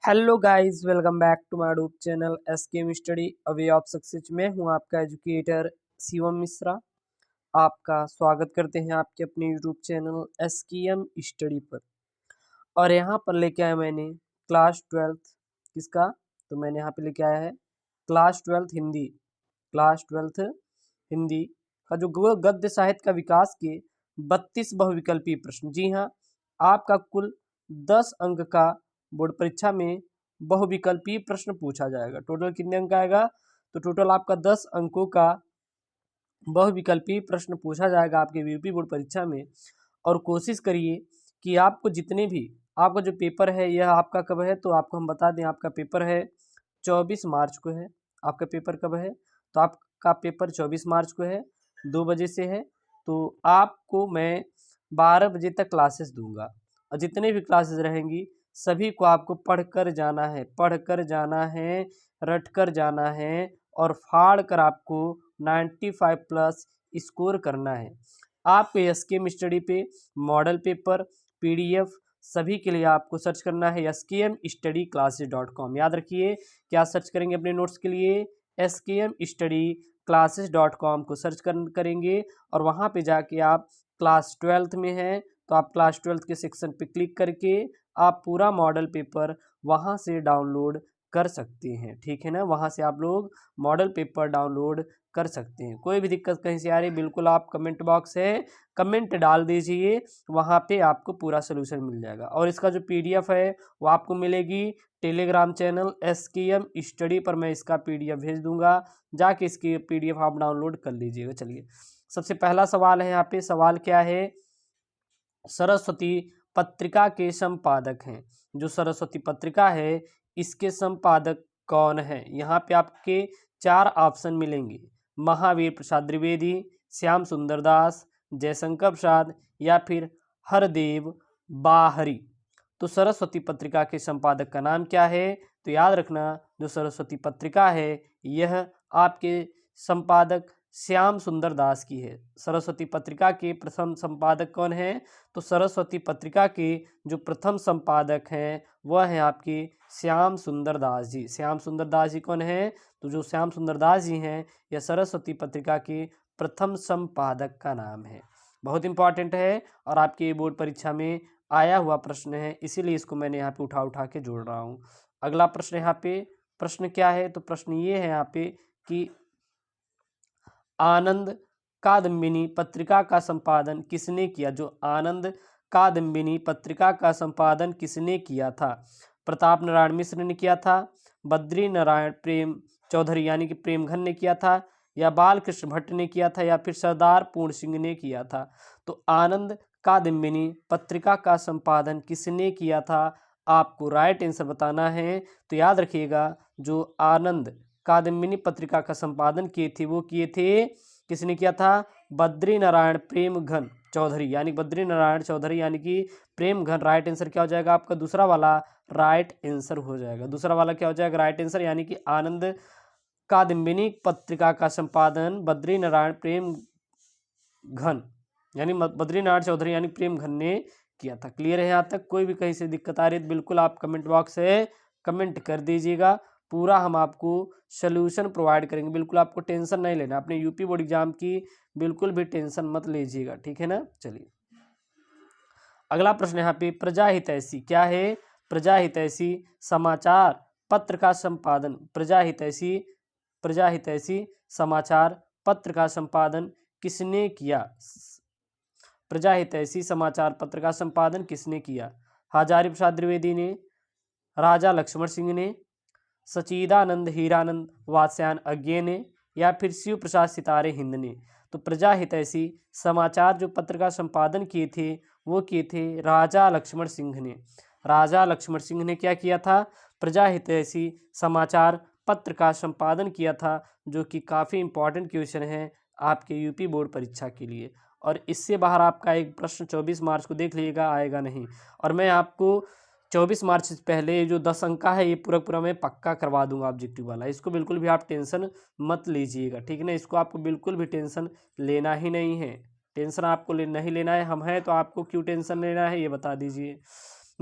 Hello guys, welcome back to my YouTube channel SKM study a way of success. में हूं आपका educator Shivam Mishra. आपका स्वागत करते हैं आपके अपने यूट्यूब चैनल एसकेएम स्टडी पर। और यहां पर लेके आया मैंने क्लास 12th किसका, तो मैंने यहाँ पे लेके आया है class 12th Hindi. Class 12th Hindi का जो गद्य साहित्य का विकास के 32 बहुविकल्पीय प्रश्न। जी हाँ, आपका कुल 10 अंक का बोर्ड परीक्षा में बहुविकल्पीय प्रश्न पूछा जाएगा। टोटल कितने अंक आएगा, तो टोटल आपका 10 अंकों का बहुविकल्पीय प्रश्न पूछा जाएगा आपके यूपी बोर्ड परीक्षा में। और कोशिश करिए कि आपको जितने भी आपका जो पेपर है यह आपका कब है, तो आपको हम बता दें आपका पेपर है 24 मार्च को है। आपका पेपर कब है, तो आपका पेपर 24 मार्च को है, 2 बजे से है। तो आपको मैं 12 बजे तक क्लासेस दूंगा और जितने भी क्लासेस रहेंगी सभी को आपको पढ़कर जाना है, पढ़कर जाना है, रटकर जाना है और फाड़ कर आपको 95 प्लस स्कोर करना है। आपको एसकेएम स्टडी पे मॉडल पेपर पीडीएफ सभी के लिए आपको सर्च करना है skmstudyclasses.com। याद रखिए, क्या सर्च करेंगे अपने नोट्स के लिए, skmstudyclasses.com को सर्च करेंगे और वहाँ पे जाके आप क्लास 12th में हैं तो आप क्लास 12th के सेक्शन पे क्लिक करके आप पूरा मॉडल पेपर वहाँ से डाउनलोड कर सकते हैं। ठीक है ना, वहाँ से आप लोग मॉडल पेपर डाउनलोड कर सकते हैं। कोई भी दिक्कत कहीं से आ रही बिल्कुल आप कमेंट बॉक्स है, कमेंट डाल दीजिए, वहाँ पे आपको पूरा सोल्यूशन मिल जाएगा। और इसका जो पीडीएफ है वो आपको मिलेगी टेलीग्राम चैनल एसकेएम स्टडी पर। मैं इसका पीडीएफ भेज दूंगा, जाके इसकी पीडीएफ आप डाउनलोड कर लीजिएगा। चलिए, सबसे पहला सवाल है यहाँ पे। सवाल क्या है, सरस्वती पत्रिका के संपादक हैं। जो सरस्वती पत्रिका है इसके संपादक कौन है। यहाँ पे आपके 4 ऑप्शन मिलेंगे, महावीर प्रसाद द्विवेदी, श्याम सुंदर दास, जयशंकर प्रसाद या फिर हरदेव बाहरी। तो सरस्वती पत्रिका के संपादक का नाम क्या है, तो याद रखना जो सरस्वती पत्रिका है यह आपके संपादक श्याम सुंदर दास की है। सरस्वती पत्रिका के प्रथम संपादक कौन है, तो सरस्वती पत्रिका के जो प्रथम संपादक हैं वह है आपके श्याम सुंदर दास जी। श्याम सुंदर दास जी कौन है, तो जो श्याम सुंदर दास जी हैं यह सरस्वती पत्रिका के प्रथम संपादक का नाम है। बहुत इंपॉर्टेंट है और आपके बोर्ड परीक्षा में आया हुआ प्रश्न है, इसीलिए इसको मैंने यहाँ पे उठा के जोड़ रहा हूँ। अगला प्रश्न यहाँ पे, प्रश्न क्या है, तो प्रश्न ये है यहाँ पे कि आनंद कादम्बिनी पत्रिका का संपादन किसने किया। जो आनंद कादम्बिनी पत्रिका का संपादन किसने किया था, प्रताप नारायण मिश्र ने किया था, बद्री नारायण प्रेम चौधरी यानी कि प्रेमघन ने किया था, या बालकृष्ण भट्ट ने किया था, या फिर सरदार पूर्ण सिंह ने किया था। तो आनंद कादम्बिनी पत्रिका का संपादन किसने किया था, आपको राइट आंसर बताना है। तो याद रखिएगा, जो आनंद कादम्बिनी पत्रिका का संपादन किए थे वो किए थे, किसने किया था, बद्री नारायण प्रेमघन चौधरी यानी बद्री नारायण चौधरी यानी कि प्रेमघन। राइट आंसर क्या हो जाएगा आपका, दूसरा वाला राइट आंसर हो जाएगा। दूसरा वाला क्या हो जाएगा, राइट आंसर, यानी कि आनंद कादम्बिनी पत्रिका का संपादन बद्री नारायण प्रेमघन यानी बद्री नारायण चौधरी यानी प्रेमघन ने किया था। क्लियर है यहाँ तक। कोई भी कहीं से दिक्कत आ रही है बिल्कुल आप कमेंट बॉक्स से कमेंट कर दीजिएगा, पूरा हम आपको सलूशन प्रोवाइड करेंगे। बिल्कुल आपको टेंशन नहीं लेना, अपने यूपी बोर्ड एग्जाम की बिल्कुल भी टेंशन मत लीजिएगा, ठीक है ना। चलिए, अगला प्रश्न यहाँ पे, प्रजा हितैषी क्या है, प्रजा हितैषी समाचार पत्र का संपादन, प्रजा हितैषी समाचार पत्र का संपादन किसने किया। प्रजा हितैषी समाचार पत्र का संपादन किसने किया, हजारी प्रसाद द्विवेदी ने, राजा लक्ष्मण सिंह ने, सचिदानंद हीरानंद वात्स्यायन अज्ञे ने, या फिर शिव प्रसाद सितारे हिंद ने। तो प्रजा हितैषी समाचार जो पत्र का संपादन किए थे वो किए थे राजा लक्ष्मण सिंह ने। राजा लक्ष्मण सिंह ने क्या किया था, प्रजा हितैषी समाचार पत्र का संपादन किया था, जो कि काफ़ी इंपॉर्टेंट क्वेश्चन है आपके यूपी बोर्ड परीक्षा के लिए। और इससे बाहर आपका एक प्रश्न 24 मार्च को देख लीजिएगा, आएगा नहीं। और मैं आपको 24 मार्च से पहले जो 10 अंक का है ये पूरा मैं पक्का करवा दूंगा ऑब्जेक्टिव वाला, इसको बिल्कुल भी आप टेंशन मत लीजिएगा, ठीक है ना। इसको आपको बिल्कुल भी टेंशन लेना ही नहीं है, टेंशन आपको नहीं लेना है। हम हैं तो आपको क्यों टेंशन लेना है ये बता दीजिए।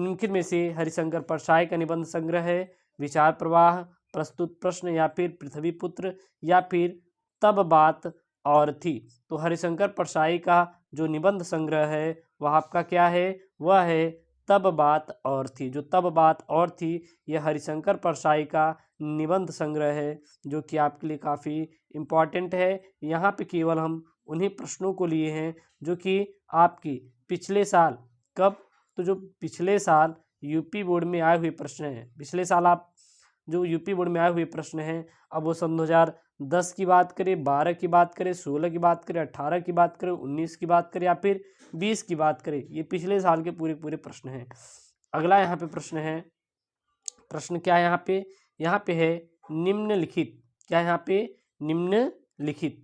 निम्नलिखित में से हरिशंकर परसाई का निबंध संग्रह है विचार प्रवाह, प्रस्तुत प्रश्न, या फिर पृथ्वी पुत्र, या फिर तब बात और थी। तो हरिशंकर परसाई का जो निबंध संग्रह है वह आपका क्या है, वह है तब बात और थी। जो तब बात और थी यह हरिशंकर परसाई का निबंध संग्रह है जो कि आपके लिए काफ़ी इम्पॉर्टेंट है। यहाँ पे केवल हम उन्हीं प्रश्नों को लिए हैं जो कि आपकी पिछले साल कब, तो जो पिछले साल यूपी बोर्ड में आए हुए प्रश्न हैं, पिछले साल आप जो यूपी बोर्ड में आए हुए प्रश्न हैं, अब वो सन 2010 की बात करें, 12 की बात करें, 16 की बात करें, 18 की बात करें, 19 की बात करें, या फिर 20 की बात करें, ये पिछले साल के पूरे पूरे प्रश्न हैं। अगला यहाँ पे प्रश्न है, प्रश्न क्या है यहाँ पे है निम्नलिखित, क्या है यहाँ पे, निम्नलिखित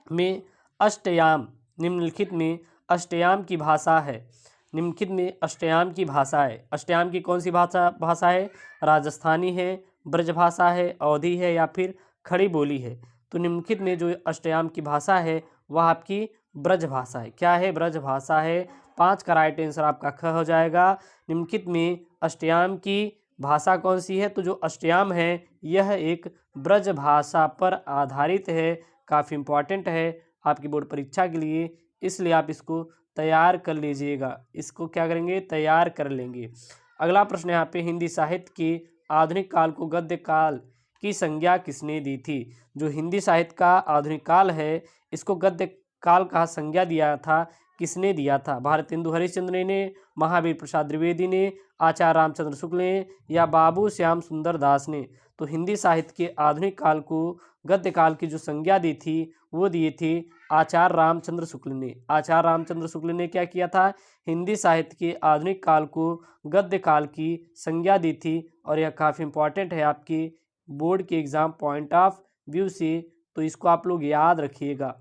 में अष्टयाम, निम्नलिखित में अष्टयाम की भाषा है, निम्नलिखित में अष्टयाम की भाषा है। अष्टयाम की कौन सी भाषा है, राजस्थानी है, ब्रजभाषा है, अवधी है, या फिर खड़ी बोली है। तो निम्नलिखित में जो अष्टयाम की भाषा है वह आपकी ब्रजभाषा है। क्या है, ब्रजभाषा है। 5 का राइट आंसर आपका ख हो जाएगा। निम्नलिखित में अष्टयाम की भाषा कौन सी है, तो जो अष्टयाम है यह एक ब्रजभाषा पर आधारित है। काफ़ी इम्पॉर्टेंट है आपकी बोर्ड परीक्षा के लिए, इसलिए आप इसको तैयार कर लीजिएगा। इसको क्या करेंगे, तैयार कर लेंगे। अगला प्रश्न यहाँ पे, हिंदी साहित्य के आधुनिक काल को गद्य काल की संज्ञा किसने दी थी। जो हिंदी साहित्य का आधुनिक काल है इसको गद्य काल का संज्ञा दिया था, किसने दिया था। भारतेंदु हरिश्चंद्र ने, महावीर प्रसाद द्विवेदी ने, आचार्य रामचंद्र शुक्ल ने, या बाबू श्याम सुंदर दास ने। तो हिंदी साहित्य के आधुनिक काल को गद्य काल की जो संज्ञा दी थी वो दिए थे आचार्य रामचंद्र शुक्ल ने। आचार्य रामचंद्र शुक्ल ने क्या किया था, हिंदी साहित्य के आधुनिक काल को गद्य काल की संज्ञा दी थी। और यह काफ़ी इम्पॉर्टेंट है आपकी बोर्ड के एग्ज़ाम पॉइंट ऑफ व्यू से, तो इसको आप लोग याद रखिएगा।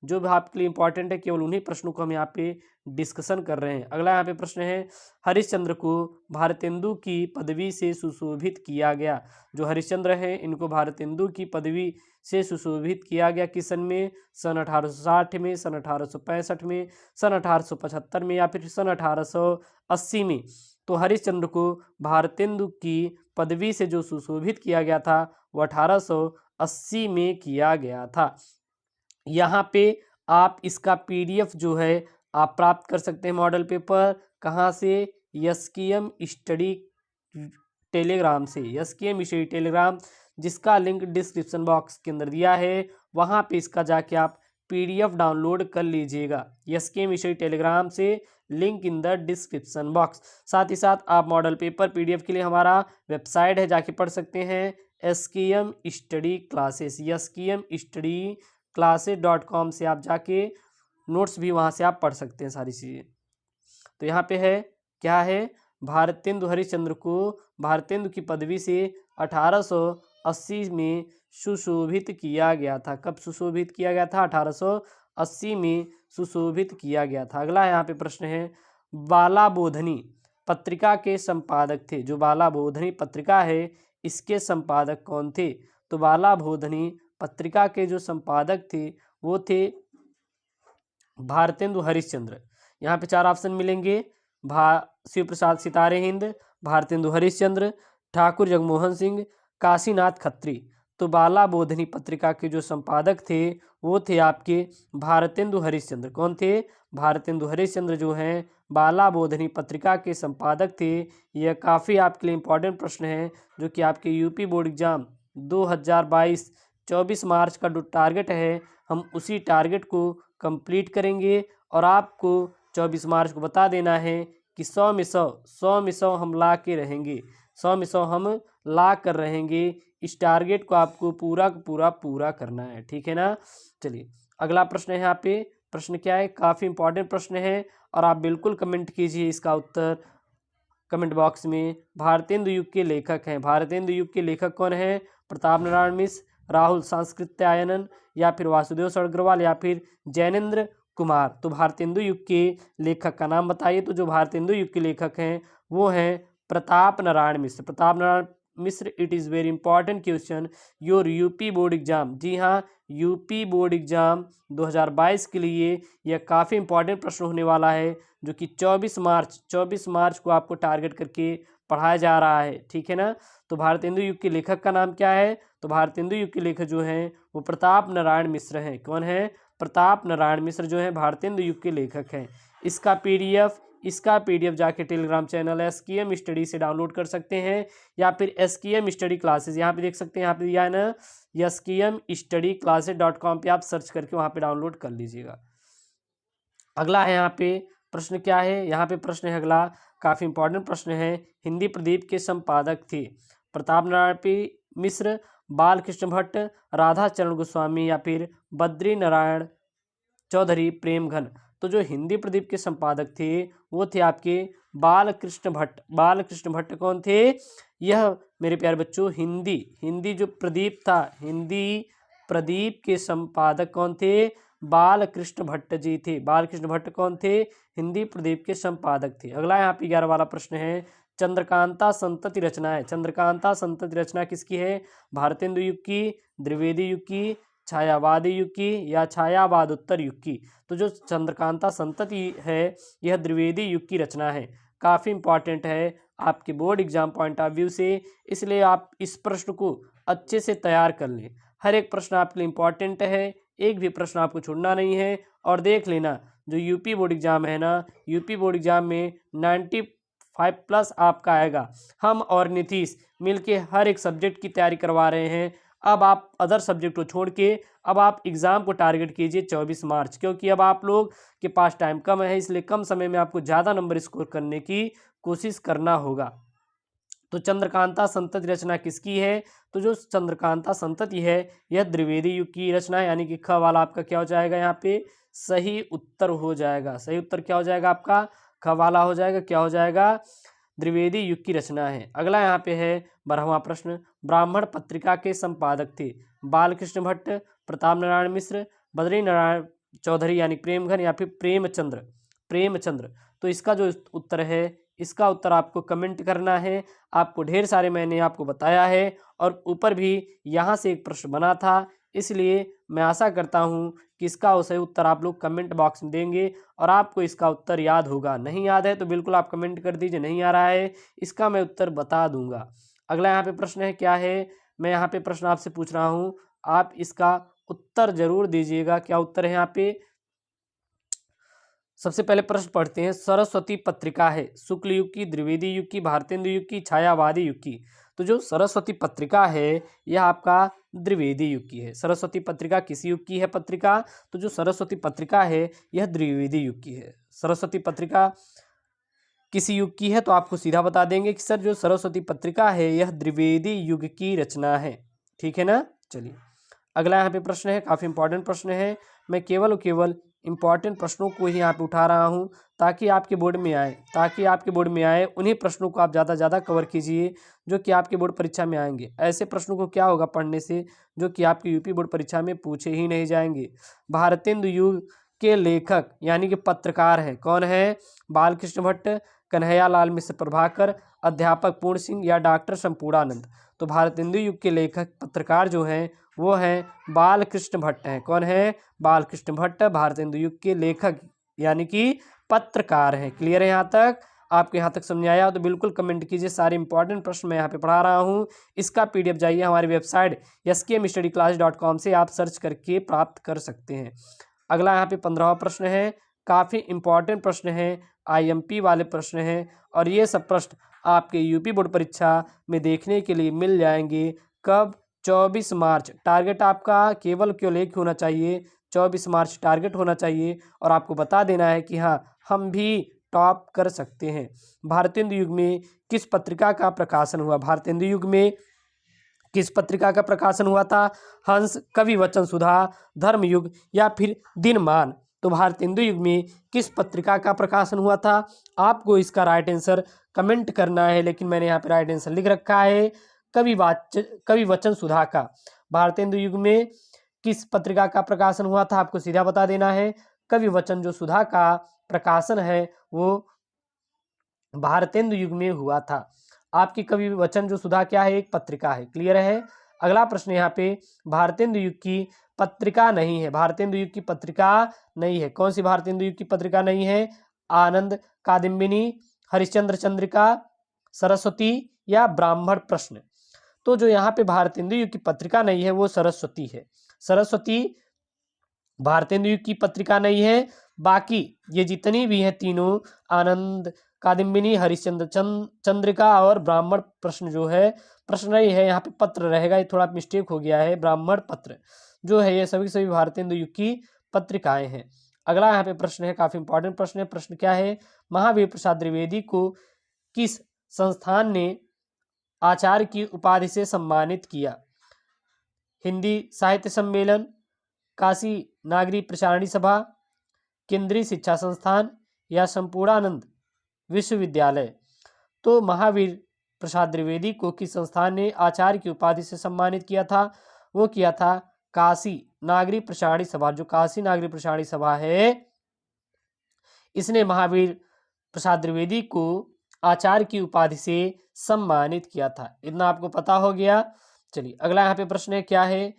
जो भी आपके लिए इंपॉर्टेंट है केवल उन्हीं प्रश्नों को हम यहाँ पे डिस्कशन कर रहे हैं। अगला यहाँ पे प्रश्न है, हरिश्चंद्र को भारतेंदु की पदवी से सुशोभित किया गया। जो हरिश्चंद्र हैं इनको भारतेंदु की पदवी से सुशोभित किया गया किस सन में, सन 1860 में, सन 1865 में, सन 1875 में, या फिर सन 1880 में। तो हरिश्चंद्र को भारतेंदु की पदवी से जो सुशोभित किया गया था वो 1880 में किया गया था। यहाँ पे आप इसका PDF जो है आप प्राप्त कर सकते हैं मॉडल पेपर, कहाँ से, SKM स्टडी टेलीग्राम से। SKM स्टडी टेलीग्राम जिसका लिंक डिस्क्रिप्शन बॉक्स के अंदर दिया है, वहाँ पे इसका जाके आप PDF डाउनलोड कर लीजिएगा। SKM स्टडी टेलीग्राम से, link in the description box. साथ ही साथ आप मॉडल पेपर PDF के लिए हमारा वेबसाइट है जाके पढ़ सकते हैं, SKM study classes, SKM study classes.com से आप जाके नोट्स भी वहाँ से आप पढ़ सकते हैं सारी चीज़ें। तो यहाँ पे है, क्या है, भारतेंदु हरिश्चंद्र को भारतेंदु की पदवी से 1880 में सुशोभित किया गया था। कब सुशोभित किया गया था, 1880 में सुशोभित किया गया था। अगला यहाँ पे प्रश्न है, बाला बोधनी पत्रिका के संपादक थे। जो बाला बोधनी पत्रिका है इसके संपादक कौन थे। तो बाला बोधनी पत्रिका के जो संपादक थे वो थे भारतेंदु हरिश्चंद्र। यहाँ पे 4 ऑप्शन मिलेंगे, शिव प्रसाद सितारे हिंद, भारतेंदु हरिश्चंद्र, ठाकुर जगमोहन सिंह, काशीनाथ खत्री। तो बाला बोधनी पत्रिका के जो संपादक थे वो थे आपके भारतेंदु हरिश्चंद्र। कौन थे, भारतेंदु हरिश्चंद्र जो हैं बाला बोधनी पत्रिका के संपादक थे। यह काफ़ी आपके लिए इम्पोर्टेंट प्रश्न है जो कि आपके यूपी बोर्ड एग्जाम 2022 24 मार्च का जो टारगेट है हम उसी टारगेट को कंप्लीट करेंगे। और आपको 24 मार्च को बता देना है कि 100 में 100 हम ला के रहेंगे, 100 में 100 हम ला कर रहेंगे। इस टारगेट को आपको पूरा करना है, ठीक है ना। चलिए अगला प्रश्न है यहाँ पे, प्रश्न क्या है, काफ़ी इंपॉर्टेंट प्रश्न है और आप बिल्कुल कमेंट कीजिए इसका उत्तर कमेंट बॉक्स में। भारतेंदु युग के लेखक हैं, भारतेंदु युग के लेखक कौन है, प्रताप नारायण मिश्र, राहुल सांकृत्यायनन, या फिर वासुदेव अग्रवाल, या फिर जैनेन्द्र कुमार। तो भारतेंदु युग के लेखक का नाम बताइए। तो जो भारतेंदु युग के लेखक हैं वो हैं Pratap Narayan Mishra. Pratap Narayan Mishra, it is very important question your UP board exam. जी हाँ, यूपी बोर्ड एग्जाम 2022 के लिए यह काफ़ी इंपॉर्टेंट प्रश्न होने वाला है, जो कि 24 मार्च को आपको टारगेट करके पढ़ाया जा रहा है। ठीक है ना। तो भारतेंदु युग के लेखक का नाम क्या है? तो भारतेंदु युग के लेखक जो हैं वो प्रताप नारायण मिश्र हैं। कौन है? प्रताप नारायण मिश्र जो है भारतेंदु युग के लेखक हैं। इसका पीडीएफ जाके टेलीग्राम चैनल SKM स्टडी से डाउनलोड कर सकते हैं, या फिर SKM स्टडी क्लासेस यहाँ पे देख सकते हैं, यहाँ पे दिया है ना skmstudyclasses.com पे आप सर्च करके वहाँ पे डाउनलोड कर लीजिएगा। अगला है यहाँ पे प्रश्न क्या है? यहाँ पे प्रश्न है अगला, काफ़ी इंपॉर्टेंट प्रश्न है। हिंदी प्रदीप के संपादक थे प्रताप नारायण मिश्र, बालकृष्ण भट्ट, राधा चरण गोस्वामी या फिर बद्री नारायण चौधरी प्रेमघन। तो जो हिंदी प्रदीप के संपादक थे वो थे आपके बालकृष्ण भट्ट। बालकृष्ण भट्ट कौन थे? यह मेरे प्यारे बच्चों हिंदी जो प्रदीप था, हिंदी प्रदीप के संपादक कौन थे? बालकृष्ण भट्ट जी थे। बालकृष्ण भट्ट कौन थे? हिंदी प्रदीप के संपादक थे। अगला यहाँ पे 11 वाला प्रश्न है, चंद्रकांता संतति रचना है। चंद्रकांता संतति रचना किसकी है? भारतेंदु युग की, द्विवेदी युग की, छायावादी युग की या छायावादोत्तर युग की? तो जो चंद्रकांता संतति है यह द्विवेदी युग की रचना है। काफ़ी इंपॉर्टेंट है आपके board exam point of view से, इसलिए आप इस प्रश्न को अच्छे से तैयार कर लें। हर एक प्रश्न आपके लिए इंपॉर्टेंट है, एक भी प्रश्न आपको छोड़ना नहीं है। और देख लेना जो यूपी बोर्ड एग्जाम है ना, यूपी बोर्ड एग्जाम में 95+ आपका आएगा। हम और नीतीश मिलके हर एक सब्जेक्ट की तैयारी करवा रहे हैं। अब आप अदर सब्जेक्ट को छोड़ के अब आप एग्ज़ाम को टारगेट कीजिए 24 मार्च, क्योंकि अब आप लोग के पास टाइम कम है, इसलिए कम समय में आपको ज़्यादा नंबर स्कोर करने की कोशिश करना होगा। तो चंद्रकांता संतति रचना किसकी है? तो जो चंद्रकांता संतति है यह द्विवेदी युग की रचना है, यानी कि ख वाला आपका क्या हो जाएगा? यहाँ पे सही उत्तर हो जाएगा। सही उत्तर क्या हो जाएगा आपका? ख वाला हो जाएगा। क्या हो जाएगा? द्विवेदी युग की रचना है। अगला यहाँ पे है 12वां प्रश्न, ब्राह्मण पत्रिका के संपादक थे बालकृष्ण भट्ट, प्रताप नारायण मिश्र, बद्री नारायण चौधरी यानी प्रेमघन या फिर प्रेमचंद्र। तो इसका जो उत्तर है, इसका उत्तर आपको कमेंट करना है। आपको ढेर सारे मैंने आपको बताया है, और ऊपर भी यहाँ से एक प्रश्न बना था, इसलिए मैं आशा करता हूँ कि इसका सही उत्तर आप लोग कमेंट बॉक्स में देंगे और आपको इसका उत्तर याद होगा। नहीं याद है तो बिल्कुल आप कमेंट कर दीजिए, नहीं आ रहा है, इसका मैं उत्तर बता दूंगा। अगला यहाँ पे प्रश्न है क्या है? मैं यहाँ पे प्रश्न आपसे पूछ रहा हूँ, आप इसका उत्तर जरूर दीजिएगा। क्या उत्तर है यहाँ पे? सबसे पहले प्रश्न पढ़ते हैं, सरस्वती पत्रिका है शुक्ल युग की, द्विवेदी युग की, भारतेंदु युग की, छायावादी युग की? तो जो सरस्वती पत्रिका है यह आपका द्विवेदी युग की है। सरस्वती पत्रिका किस युग की है पत्रिका? तो जो सरस्वती पत्रिका है यह द्विवेदी युग की है। सरस्वती पत्रिका किसी युग की है तो आपको सीधा बता देंगे कि सर जो सरस्वती पत्रिका है यह द्विवेदी युग की रचना है। ठीक है ना। चलिए अगला यहाँ पे प्रश्न है, काफ़ी इंपॉर्टेंट प्रश्न है। मैं केवल इंपॉर्टेंट प्रश्नों को ही यहाँ पे उठा रहा हूँ ताकि आपके बोर्ड में आए उन्हीं प्रश्नों को आप ज़्यादा से ज़्यादा कवर कीजिए जो कि आपके बोर्ड परीक्षा में आएंगे। ऐसे प्रश्नों को क्या होगा पढ़ने से जो कि आपकी यूपी बोर्ड परीक्षा में पूछे ही नहीं जाएंगे। भारतेंदु युग के लेखक यानी कि पत्रकार हैं, कौन है? बालकृष्ण भट्ट, कन्हैया लाल मिश्र प्रभाकर, अध्यापक पूर्ण सिंह या डॉक्टर संपूर्णानंद? तो भारतेंदु युग के लेखक पत्रकार जो हैं वो हैं बालकृष्ण भट्ट हैं। कौन है? बालकृष्ण भट्ट भारतेंदु युग के लेखक यानी कि पत्रकार हैं। क्लियर है यहाँ तक? आपको यहाँ तक समझ आया हो तो बिल्कुल कमेंट कीजिए। सारे इंपॉर्टेंट प्रश्न मैं यहाँ पे पढ़ा रहा हूँ। इसका PDF जाइए हमारी वेबसाइट skmstudyclass.com से आप सर्च करके प्राप्त कर सकते हैं। अगला यहाँ पे 15वां प्रश्न है, काफ़ी इंपॉर्टेंट प्रश्न है, IMP वाले प्रश्न हैं, और ये सब प्रश्न आपके यूपी बोर्ड परीक्षा में देखने के लिए मिल जाएंगे। कब? 24 मार्च। टारगेट आपका केवल एक होना चाहिए, 24 मार्च टारगेट होना चाहिए, और आपको बता देना है कि हाँ हम भी टॉप कर सकते हैं। भारतेंदु युग में किस पत्रिका का प्रकाशन हुआ? भारतेंदु युग में किस पत्रिका का प्रकाशन हुआ था? हंस, कवि वचन सुधा, धर्मयुग या फिर दिनमान? तो भारतेंदु युग में किस पत्रिका का प्रकाशन हुआ था? आपको इसका राइट आंसर कमेंट करना है, लेकिन मैंने यहाँ पे राइट आंसर लिख रखा है कवि वचन सुधा का। भारतेंदु युग में किस पत्रिका का प्रकाशन हुआ था? आपको सीधा बता देना है, कवि वचन जो सुधा का प्रकाशन है वो भारतेंदु युग में हुआ था। आपकी कवि वचन जो सुधा क्या है? एक पत्रिका है। क्लियर है? अगला प्रश्न यहाँ पे, भारतेंदु युग की पत्रिका नहीं है, भारतेंदु युग की पत्रिका नहीं है, कौन सी भारतेंदु युग की पत्रिका नहीं है? आनंद कादम्बिनी, हरिश्चंद्र चंद्रिका, सरस्वती या ब्राह्मण प्रश्न। तो जो यहाँ पे भारतेंदु युग की पत्रिका नहीं है वो सरस्वती है, सरस्वती भारतेंदु युग की पत्रिका नहीं है। बाकी ये जितनी भी हैं तीनों, आनंद कादम्बिनी, हरिश्चंद्र चंद्रिका और ब्राह्मण प्रश्न, जो है प्रश्न नहीं है यहाँ पे पत्र रहेगा, ये थोड़ा मिस्टेक हो गया है, ब्राह्मण पत्र जो है ये सभी सभी भारतेंदु युग की पत्रिकाएं हैं। अगला यहाँ पे प्रश्न है, काफी इंपॉर्टेंट प्रश्न है। प्रश्न क्या है? महावीर प्रसाद द्विवेदी को किस संस्थान ने आचार्य की उपाधि से सम्मानित किया? हिंदी साहित्य सम्मेलन, काशी नागरी प्रचारणी सभा, केंद्रीय शिक्षा संस्थान या संपूर्णानंद विश्वविद्यालय। तो महावीर प्रसाद द्विवेदी को किस संस्थान ने आचार्य की उपाधि से सम्मानित किया था? वो किया था काशी नागरी प्रचारणी सभा। जो काशी नागरी प्रचारणी सभा है, इसने महावीर प्रसाद द्विवेदी को आचार्य की उपाधि से सम्मानित किया था। इतना आपको पता हो गया। चलिए अगला यहाँ पे प्रश्न है, क्या है?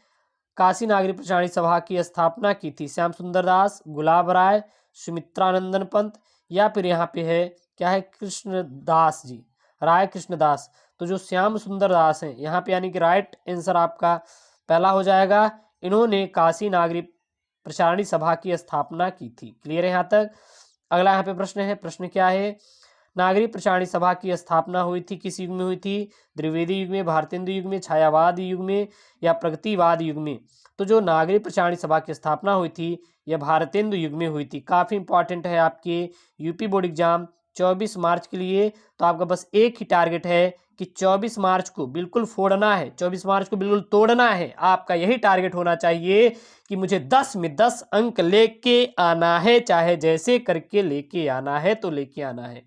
काशी नागरी प्रचारणी सभा की स्थापना की थी श्याम सुंदर दास, गुलाब राय, सुमित्रानंदन पंत या फिर यहाँ पे है क्या है, कृष्णदास जी, राय कृष्णदास। तो जो श्याम सुंदर दास हैं यहाँ पे, यानी कि राइट आंसर आपका पहला हो जाएगा। इन्होंने काशी नागरी प्रचारणी सभा की स्थापना की थी। क्लियर है यहाँ तक? अगला यहाँ पे प्रश्न है, प्रश्न क्या है? नागरी प्रचारणी सभा की स्थापना हुई थी किस युग में हुई थी? द्विवेदी युग में, भारतेंदु युग में, छायावाद युग में या प्रगतिवाद युग में? तो जो नागरी प्रचारणी सभा की स्थापना हुई थी यह भारतेंदु युग में हुई थी। काफी इंपॉर्टेंट है आपके यूपी बोर्ड एग्जाम 24 मार्च के लिए। तो आपका बस एक ही टारगेट है कि 24 मार्च को बिल्कुल फोड़ना है, 24 मार्च को बिल्कुल तोड़ना है। आपका यही टारगेट होना चाहिए कि मुझे 10 में 10 अंक लेके आना है, चाहे जैसे करके लेके आना है तो लेके आना है।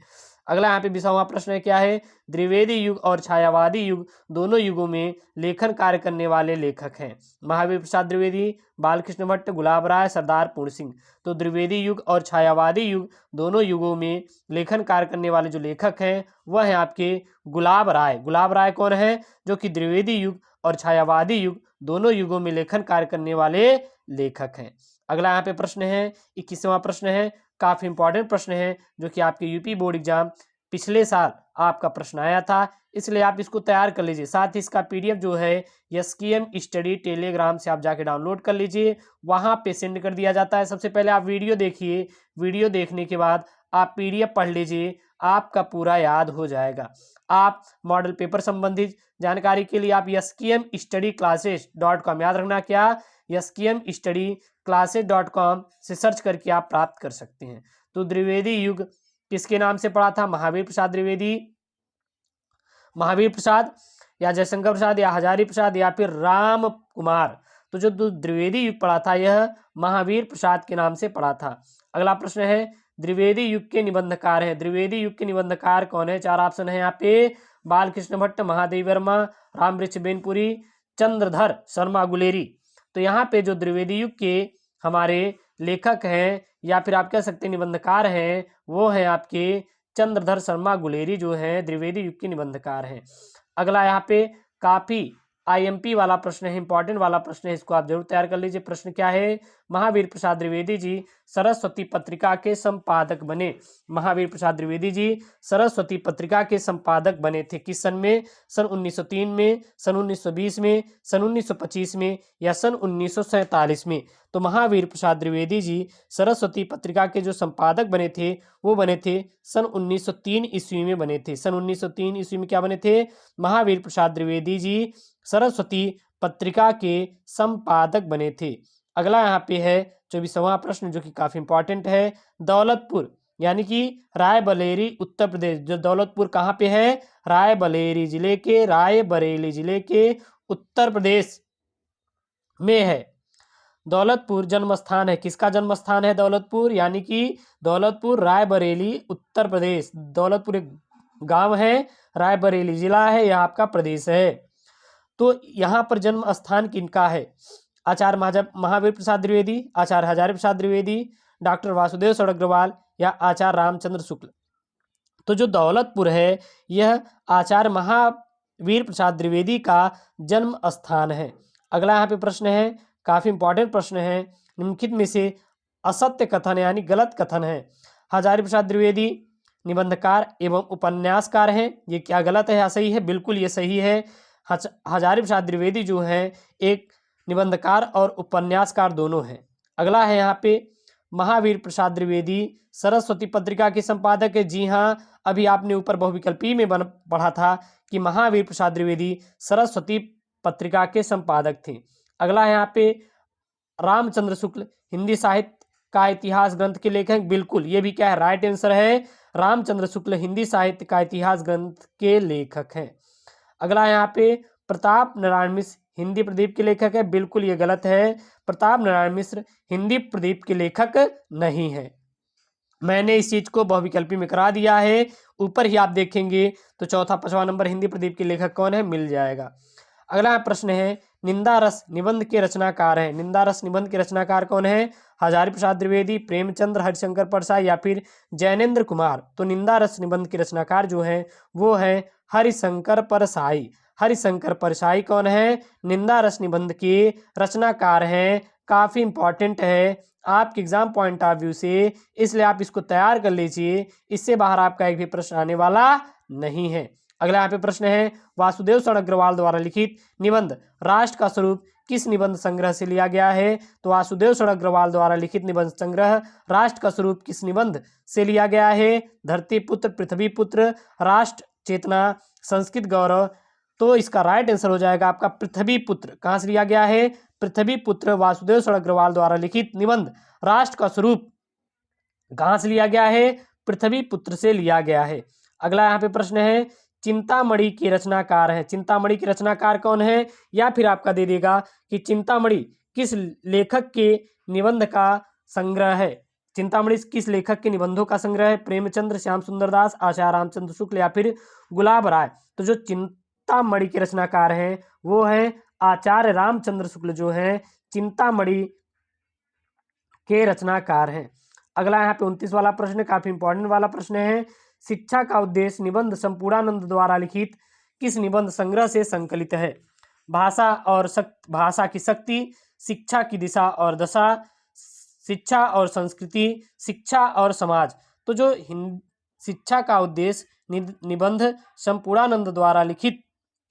अगला यहाँ पे 20वां प्रश्न है, क्या है? द्विवेदी युग और छायावादी युग दोनों युगों में लेखन कार्य करने वाले लेखक हैं। महावीर प्रसाद द्विवेदी, बालकृष्ण भट्ट, गुलाब राय, सरदार पूर्ण सिंह। तो द्विवेदी युग और छायावादी युग दोनों युगों में लेखन कार्य करने वाले जो लेखक हैं वह है आपके गुलाब राय। गुलाब राय कौन है? जो कि द्विवेदी युग और छायावादी युग दोनों युगों में लेखन कार्य करने वाले लेखक हैं। अगला यहाँ पे प्रश्न है, 21वां प्रश्न है, काफी इंपॉर्टेंट प्रश्न है जो कि आपके यूपी बोर्ड एग्जाम पिछले साल आपका प्रश्न आया था, इसलिए आप इसको तैयार कर लीजिए। साथ ही इसका पीडीएफ जो है एसकेएम स्टडी टेलीग्राम से आप जाके डाउनलोड कर लीजिए, वहां पे सेंड कर दिया जाता है। सबसे पहले आप वीडियो देखिए, वीडियो देखने के बाद आप पीडीएफ पढ़ लीजिए, आपका पूरा याद हो जाएगा। आप मॉडल पेपर संबंधित जानकारी के लिए आप skmstudyclasses.com, याद रखना क्या, skmstudyclasses.com से सर्च करके आप प्राप्त कर सकते हैं। तो द्विवेदी युग किसके नाम से पढ़ा था? महावीर प्रसाद द्विवेदी, महावीर प्रसाद या जयशंकर प्रसाद या हजारी प्रसाद या फिर राम कुमार। तो जो द्विवेदी युग पढ़ा था यह महावीर प्रसाद के नाम से पढ़ा था। अगला प्रश्न है, द्विवेदी युग के निबंधकार हैं। द्विवेदी युग के निबंधकार कौन है? 4 ऑप्शन है यहाँ पे, बालकृष्ण भट्ट, महादेव वर्मा, रामवृक्ष बेनपुरी, चंद्रधर शर्मा गुलेरी। तो यहाँ पे जो द्विवेदी युग के हमारे लेखक हैं या फिर आप कह सकते हैं निबंधकार हैं, वो हैं आपके चंद्रधर शर्मा गुलेरी, जो है द्विवेदी युग के निबंधकार हैं। अगला यहाँ पे काफी आईएमपी वाला प्रश्न है, इंपॉर्टेंट वाला प्रश्न है, इसको आप जरूर तैयार कर लीजिए। प्रश्न क्या है? महावीर प्रसाद द्विवेदी जी सरस्वती पत्रिका के संपादक बने। महावीर प्रसाद द्विवेदी जी सरस्वती पत्रिका के संपादक बने थे किस सन में? सन 1903 में, सन 1920 में, सन 1925 में या सन 1947 में? तो महावीर प्रसाद द्विवेदी जी सरस्वती पत्रिका के जो संपादक बने थे वो बने थे सन 1903 ईस्वी में बने थे। सन 1903 ईस्वी में क्या बने थे? महावीर प्रसाद द्विवेदी जी सरस्वती पत्रिका के संपादक बने थे। अगला यहाँ पे है 24वां प्रश्न जो कि काफी इंपॉर्टेंट है, दौलतपुर यानी कि रायबरेली उत्तर प्रदेश। जो दौलतपुर कहाँ पे है? रायबरेली जिले के, रायबरेली जिले के उत्तर प्रदेश में है। दौलतपुर जन्म स्थान है, किसका जन्म स्थान है दौलतपुर? यानी कि दौलतपुर रायबरेली उत्तर प्रदेश। दौलतपुर एक गांव है, रायबरेली जिला है, यह आपका प्रदेश है। तो यहाँ पर जन्म स्थान किनका है? आचार्य महावीर प्रसाद द्विवेदी, आचार्य हजारी प्रसाद द्विवेदी, डॉक्टर वासुदेव अग्रवाल या आचार्य रामचंद्र शुक्ल। तो जो दौलतपुर है यह आचार्य वीर प्रसाद द्विवेदी का जन्म स्थान है। अगला यहाँ पे प्रश्न है, काफी इंपॉर्टेंट प्रश्न है, निम्नलिखित में से असत्य कथन यानी गलत कथन है। हजारी प्रसाद द्विवेदी निबंधकार एवं उपन्यासकार हैं, ये क्या गलत है या सही है? बिल्कुल ये सही है। हजारी प्रसाद द्विवेदी जो है एक निबंधकार और उपन्यासकार दोनों हैं। अगला है यहाँ पे, महावीर प्रसाद द्विवेदी सरस्वती पत्रिका के संपादक है। जी हाँ, अभी आपने ऊपर बहुविकल्पी में पढ़ा था कि महावीर प्रसाद द्विवेदी सरस्वती पत्रिका के संपादक थे। अगला है यहाँ पे, रामचंद्र शुक्ल हिंदी साहित्य का इतिहास ग्रंथ के लेखक। बिल्कुल ये भी क्या है? राइट आंसर है, रामचंद्र शुक्ल हिंदी साहित्य का इतिहास ग्रंथ के लेखक हैं। अगला यहाँ पे, प्रताप नारायण मिश्र हिंदी प्रदीप के लेखक है। बिल्कुल ये गलत है, प्रताप नारायण मिश्र हिंदी प्रदीप के लेखक नहीं है। मैंने इस चीज को बहुविकल्पी में करा दिया है, ऊपर ही आप देखेंगे तो चौथा पांचवा नंबर हिंदी प्रदीप के लेखक कौन है मिल जाएगा। अगला प्रश्न है, निंदा रस निबंध के रचनाकार हैं। निंदा रस निबंध के रचनाकार कौन है? हजारी प्रसाद द्विवेदी, प्रेमचंद्र, हरिशंकर परसाई या फिर जैनेन्द्र कुमार। तो निंदा रस निबंध के रचनाकार जो हैं वो है हरिशंकर परसाई। हरिशंकर परसाई कौन है? निंदा रस निबंध के रचनाकार हैं। काफी इंपॉर्टेंट है आपके एग्जाम पॉइंट ऑफ व्यू से, इसलिए आप इसको तैयार कर लीजिए, इससे बाहर आपका एक भी प्रश्न आने वाला नहीं है। अगला यहाँ पे प्रश्न है, वासुदेव शरण अग्रवाल द्वारा लिखित निबंध राष्ट्र का स्वरूप किस निबंध संग्रह से लिया गया है? तो वासुदेव शरण अग्रवाल द्वारा लिखित निबंध संग्रह राष्ट्र का स्वरूप किस निबंध से लिया गया है? धरती पुत्र, पृथ्वी पुत्र, राष्ट्र चेतना, संस्कृत गौरव। तो इसका राइट आंसर हो जाएगा आपका पृथ्वी पुत्र। कहाँ से लिया गया है? पृथ्वी पुत्र वासुदेव शरण अग्रवाल द्वारा लिखित निबंध राष्ट्र का स्वरूप कहाँ से लिया गया है? पृथ्वी पुत्र से लिया गया है। अगला यहाँ पे प्रश्न है, चिंतामणि के रचनाकार हैं। चिंतामणि के रचनाकार कौन है? या फिर आपका दे देगा कि चिंतामणि किस लेखक के निबंध का संग्रह है? चिंतामणि किस लेखक के निबंधों का संग्रह है? प्रेमचंद्र, श्याम सुंदर दास, आचार्य रामचंद्र शुक्ल या फिर गुलाब राय। तो जो चिंतामणि के रचनाकार हैं वो है आचार्य रामचंद्र शुक्ल, जो है चिंतामणि के रचनाकार हैं। अगला यहाँ पे 29 वाला प्रश्न काफी इंपॉर्टेंट वाला प्रश्न है, शिक्षा का उद्देश्य निबंध संपूर्णानंद द्वारा लिखित किस निबंध संग्रह से संकलित है? भाषा की शक्ति, शिक्षा की दिशा और दशा, शिक्षा और संस्कृति, शिक्षा और समाज। तो जो शिक्षा का उद्देश्य निबंध संपूर्णानंद द्वारा लिखित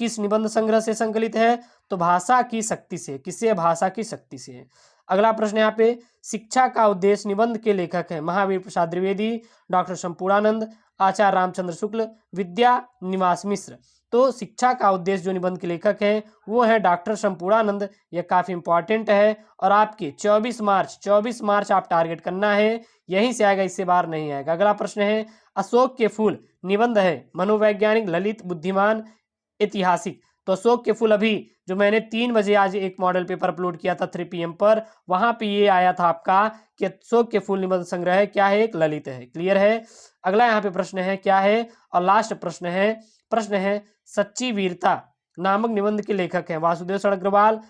किस निबंध संग्रह से संकलित है? तो भाषा की शक्ति से। किससे? भाषा की शक्ति से। अगला प्रश्न यहाँ पे, शिक्षा का उद्देश्य निबंध के लेखक हैं महावीर प्रसाद द्विवेदी, डॉक्टर संपूर्णानंद, आचार्य रामचंद्र शुक्ल, विद्या निवास मिश्र। तो शिक्षा का उद्देश्य जो निबंध के लेखक हैं वो है डॉक्टर संपूर्णानंद। यह काफी इंपॉर्टेंट है और आपके 24 मार्च आप टारगेट करना है, यहीं से आएगा, इससे बाहर नहीं आएगा। अगला प्रश्न है, अशोक के फूल निबंध है मनोवैज्ञानिक, ललित, बुद्धिमान, ऐतिहासिक। तो अशोक के फूल अभी जो मैंने 3 बजे आज एक मॉडल पेपर अपलोड किया था 3 PM पर, वहां पे ये आया था आपका कि अशोक के फूल निबंध संग्रह है, क्या है? एक ललित है। क्लियर है? अगला यहाँ पे प्रश्न है क्या है, और लास्ट प्रश्न है सच्ची वीरता नामक निबंध के लेखक हैं वासुदेव शरण अग्रवाल,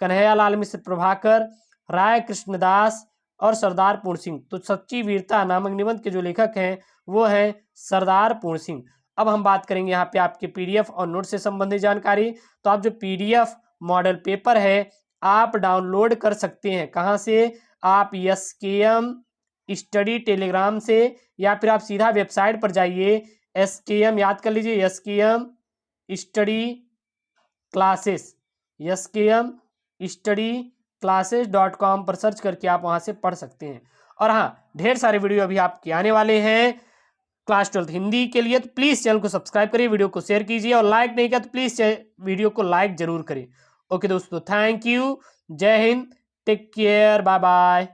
कन्हैया लाल मिश्र प्रभाकर, राय कृष्णदास और सरदार पूर्ण सिंह। तो सच्ची वीरता नामक निबंध के जो लेखक हैं वो है सरदार पूर्ण सिंह। अब हम बात करेंगे यहाँ पे आपके PDF और नोट से संबंधित जानकारी। तो आप जो PDF मॉडल पेपर है आप डाउनलोड कर सकते हैं। कहाँ से? आप SKM स्टडी टेलीग्राम से, या फिर आप सीधा वेबसाइट पर जाइए, SKM याद कर लीजिए, SKM study classes, SKM study classes.com पर सर्च करके आप वहाँ से पढ़ सकते हैं। और हाँ, ढेर सारे वीडियो अभी आपके आने वाले हैं क्लास 12 हिंदी के लिए, तो प्लीज़ चैनल को सब्सक्राइब करिए, वीडियो को शेयर कीजिए और लाइक नहीं किया तो प्लीज़ वीडियो को लाइक जरूर करें। ओके दोस्तों, thank you, Jai Hind, take care, bye bye.